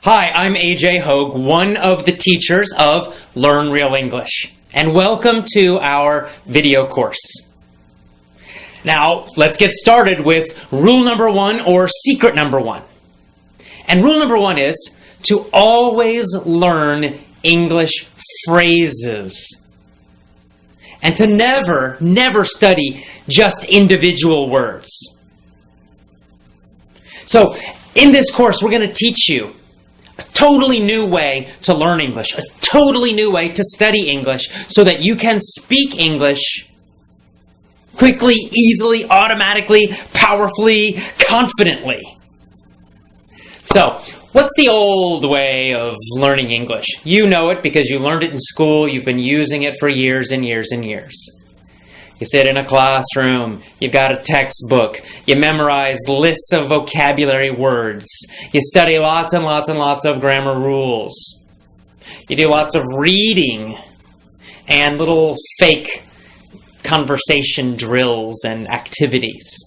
Hi, I'm AJ Hogue, one of the teachers of Learn Real English, and welcome to our video course. Now, let's get started with rule number one, or secret number one. And rule number one is to always learn English phrases. And to never study just individual words. So, in this course, we're going to teach you a totally new way to learn English, a totally new way to study English so that you can speak English quickly, easily, automatically, powerfully, confidently. So, what's the old way of learning English? You know it because you learned it in school, you've been using it for years and years and years. You sit in a classroom, you've got a textbook, you memorize lists of vocabulary words, you study lots and lots and lots of grammar rules, you do lots of reading and little fake conversation drills and activities.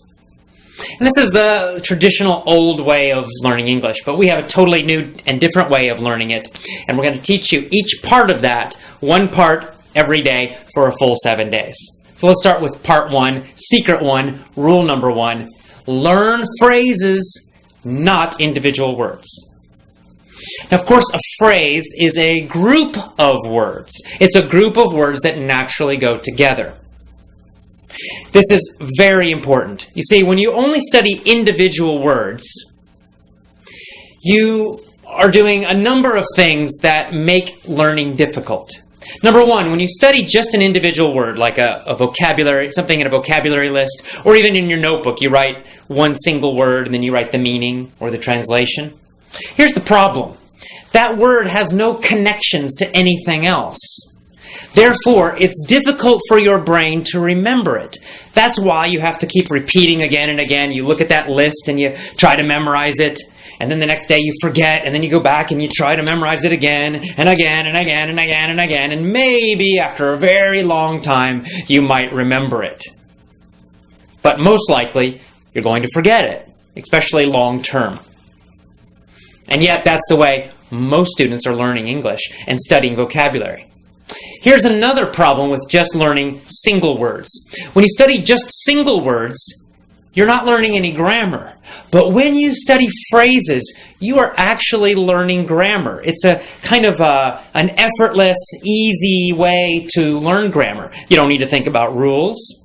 And this is the traditional old way of learning English, but we have a totally new and different way of learning it, and we're going to teach you each part of that, one part every day for a full 7 days. So let's start with part one, secret one, rule number one. Learn phrases, not individual words. Now, of course, a phrase is a group of words. It's a group of words that naturally go together. This is very important. You see, when you only study individual words, you are doing a number of things that make learning difficult. Number one, when you study just an individual word, like a vocabulary, something in a vocabulary list, or even in your notebook, you write one single word and then you write the meaning or the translation. Here's the problem. That word has no connections to anything else. Therefore, it's difficult for your brain to remember it. That's why you have to keep repeating again and again. You look at that list and you try to memorize it. And then the next day you forget, and then you go back and you try to memorize it again, and again, and again, and again, and again, and maybe after a very long time, you might remember it. But most likely, you're going to forget it, especially long term. And yet, that's the way most students are learning English and studying vocabulary. Here's another problem with just learning single words. When you study just single words, you're not learning any grammar. But when you study phrases, you are actually learning grammar. It's a kind of an effortless, easy way to learn grammar. You don't need to think about rules.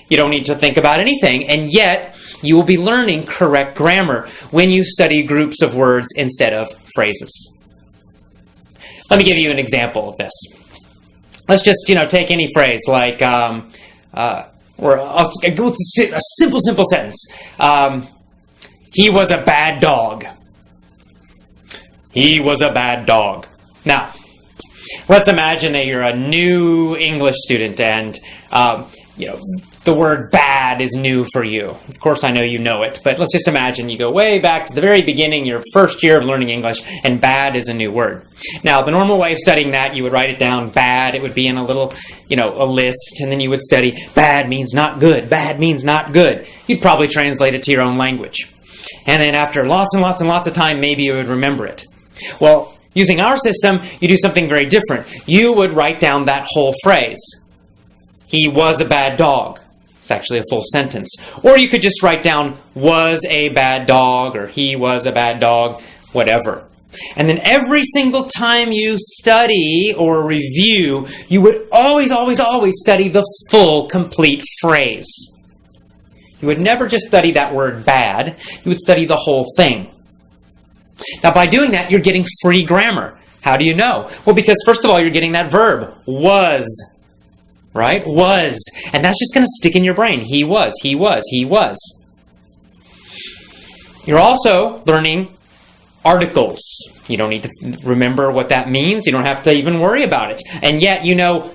You don't need to think about anything. And yet, you will be learning correct grammar when you study groups of words instead of phrases. Let me give you an example of this. Let's just, take any phrase like, or a simple sentence. He was a bad dog. He was a bad dog. Now, let's imagine that you're a new English student and, the word bad is new for you. Of course, I know you know it, but let's just imagine you go way back to the very beginning, your first year of learning English, and bad is a new word. Now, the normal way of studying that, you would write it down, bad, it would be in a little, a list, and then you would study, bad means not good, bad means not good. You'd probably translate it to your own language. And then after lots and lots and lots of time, maybe you would remember it. Well, using our system, you do something very different. You would write down that whole phrase. He was a bad dog. It's actually a full sentence. Or you could just write down, was a bad dog, or he was a bad dog, whatever. And then every single time you study or review, you would always study the full, complete phrase. You would never just study that word bad. You would study the whole thing. Now, by doing that, you're getting free grammar. How do you know? Well, because first of all, you're getting that verb, was. Right? Was. And that's just going to stick in your brain. He was, he was, he was. You're also learning articles. You don't need to remember what that means. You don't have to even worry about it. And yet you know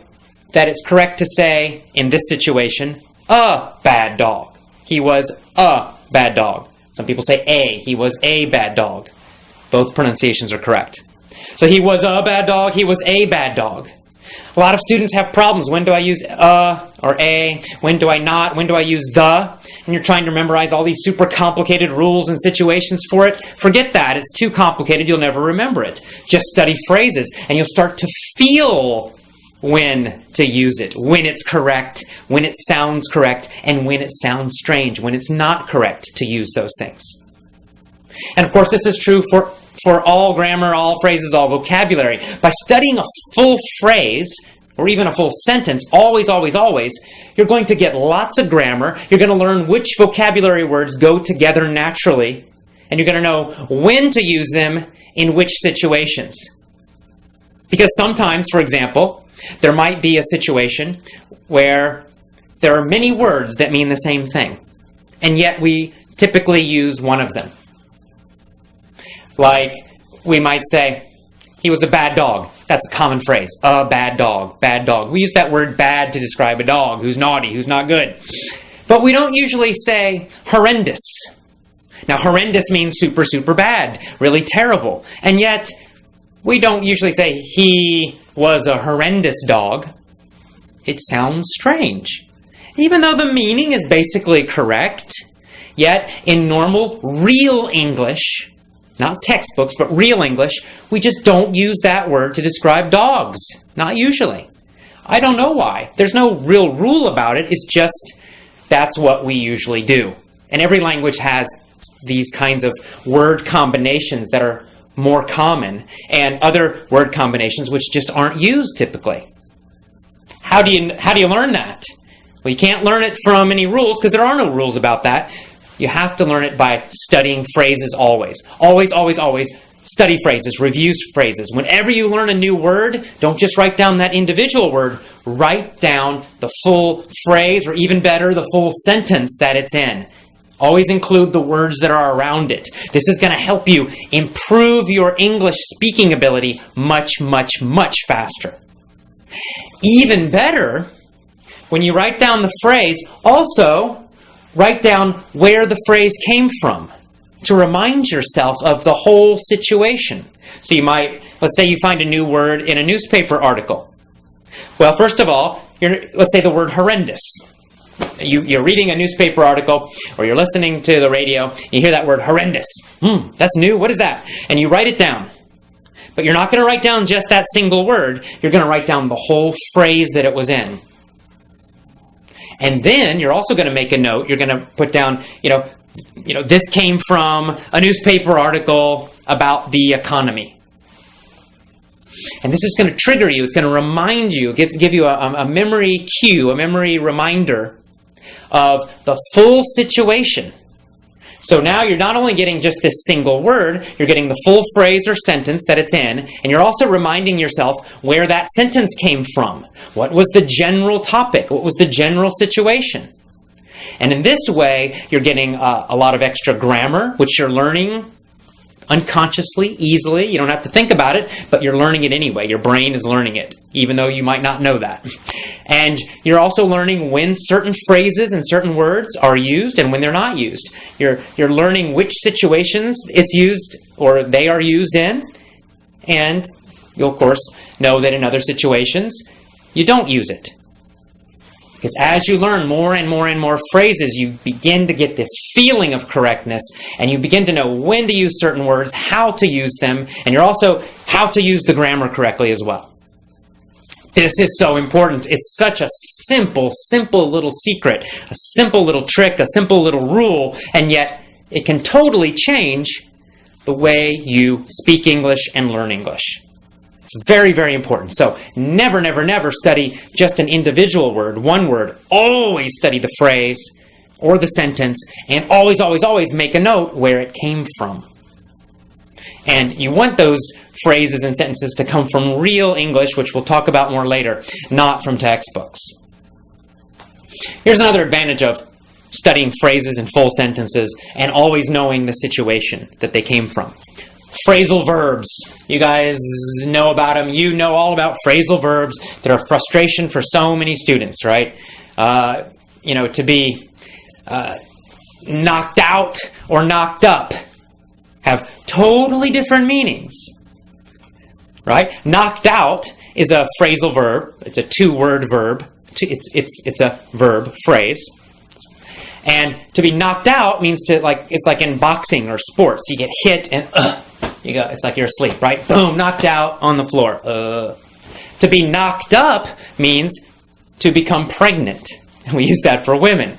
that it's correct to say, in this situation, a bad dog. He was a bad dog. Some people say a. He was a bad dog. Both pronunciations are correct. So he was a bad dog. He was a bad dog. A lot of students have problems. When do I use or a? When do I not? When do I use the? And you're trying to memorize all these super complicated rules and situations for it. Forget that. It's too complicated. You'll never remember it. Just study phrases, and you'll start to feel when to use it, when it's correct, when it sounds correct, and when it sounds strange, when it's not correct to use those things. And of course, this is true for all grammar, all phrases, all vocabulary. By studying a full phrase, or even a full sentence, always, always, always, you're going to get lots of grammar. You're going to learn which vocabulary words go together naturally, and you're going to know when to use them in which situations. Because sometimes, for example, there might be a situation where there are many words that mean the same thing, and yet we typically use one of them. Like, we might say, he was a bad dog. That's a common phrase. A bad dog, bad dog. We use that word bad to describe a dog who's naughty, who's not good. But we don't usually say horrendous. Now, horrendous means super, super bad, really terrible. And yet, we don't usually say he was a horrendous dog. It sounds strange. Even though the meaning is basically correct, yet in normal, real English, not textbooks, but real English, we just don't use that word to describe dogs. Not usually. I don't know why. There's no real rule about it. It's just that's what we usually do. And every language has these kinds of word combinations that are more common, and other word combinations which just aren't used typically. How do you learn that? Well, you can't learn it from any rules, because there are no rules about that. You have to learn it by studying phrases always. Always, always, always study phrases, review phrases. Whenever you learn a new word, don't just write down that individual word. Write down the full phrase, or even better, the full sentence that it's in. Always include the words that are around it. This is going to help you improve your English speaking ability much, much, much faster. Even better, when you write down the phrase, also write down where the phrase came from to remind yourself of the whole situation. So you might, let's say you find a new word in a newspaper article. Well, first of all, let's say the word horrendous. You're reading a newspaper article, or you're listening to the radio, you hear that word horrendous. That's new, what is that? And you write it down. But you're not going to write down just that single word, you're going to write down the whole phrase that it was in. And then you're also going to make a note, you're going to put down, this came from a newspaper article about the economy. And this is going to trigger you, it's going to remind you, give you a memory cue, a memory reminder of the full situation. So now you're not only getting just this single word, you're getting the full phrase or sentence that it's in, and you're also reminding yourself where that sentence came from. What was the general topic? What was the general situation? And in this way, you're getting a lot of extra grammar, which you're learning unconsciously, easily. You don't have to think about it, but you're learning it anyway. Your brain is learning it, even though you might not know that. And you're also learning when certain phrases and certain words are used and when they're not used. You're learning which situations it's used or they are used in, and you'll, of course, know that in other situations, you don't use it. Because as you learn more and more and more phrases, you begin to get this feeling of correctness, and you begin to know when to use certain words, how to use them, and you're also how to use the grammar correctly as well. This is so important. It's such a simple, simple little secret, a simple little trick, a simple little rule, and yet it can totally change the way you speak English and learn English. It's very, very important. So never, never, never study just an individual word, one word. Always study the phrase or the sentence, and always, always, always make a note where it came from. And you want those phrases and sentences to come from real English, which we'll talk about more later, not from textbooks. Here's another advantage of studying phrases and full sentences and always knowing the situation that they came from. Phrasal verbs. You guys know about them. You know all about phrasal verbs. They're a frustration for so many students, right? To be knocked out or knocked up have totally different meanings, right? Knocked out is a phrasal verb. It's a two-word verb. It's a verb phrase. And to be knocked out means it's like in boxing or sports. You get hit and it's like you're asleep, right? Boom, knocked out on the floor. To be knocked up means to become pregnant. And we use that for women.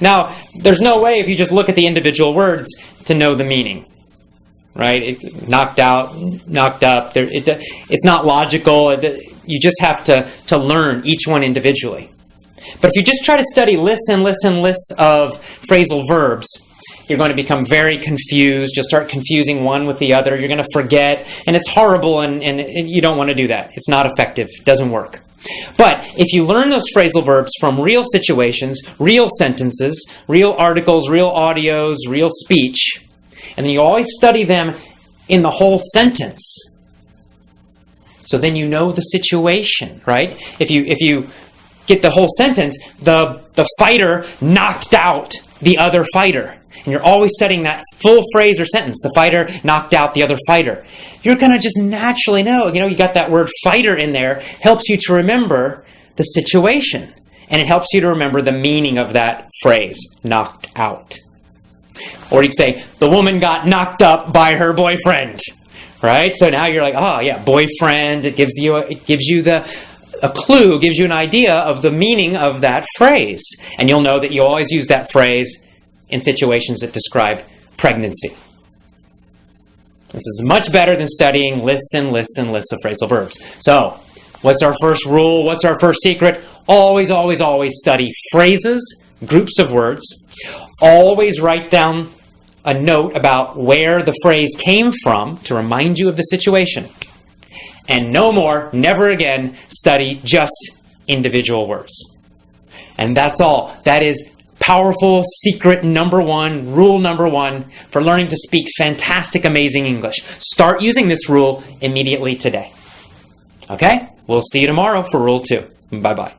Now, there's no way if you just look at the individual words to know the meaning. Right? Knocked out, knocked up. It's not logical. You just have to learn each one individually. But if you just try to study lists of phrasal verbs, you're going to become very confused. You'll start confusing one with the other. You're going to forget. And it's horrible, and you don't want to do that. It's not effective. It doesn't work. But if you learn those phrasal verbs from real situations, real sentences, real articles, real audios, real speech, and then you always study them in the whole sentence, so then you know the situation, right? If you get the whole sentence, the fighter knocked out the other fighter. And you're always studying that full phrase or sentence. The fighter knocked out the other fighter. You're going to just naturally know. You got that word fighter in there. Helps you to remember the situation. And it helps you to remember the meaning of that phrase, knocked out. Or you could say, the woman got knocked up by her boyfriend. Right? So now you're like, oh yeah, boyfriend. It gives you a clue, gives you an idea of the meaning of that phrase. And you'll know that you always use that phrase in situations that describe pregnancy. This is much better than studying lists and lists and lists of phrasal verbs. So, what's our first rule? What's our first secret? Always, always, always study phrases, groups of words. Always write down a note about where the phrase came from to remind you of the situation. And no more, never again, study just individual words. And that's all. That is powerful secret number one, rule number one for learning to speak fantastic, amazing English. Start using this rule immediately today. Okay? We'll see you tomorrow for rule 2. Bye-bye.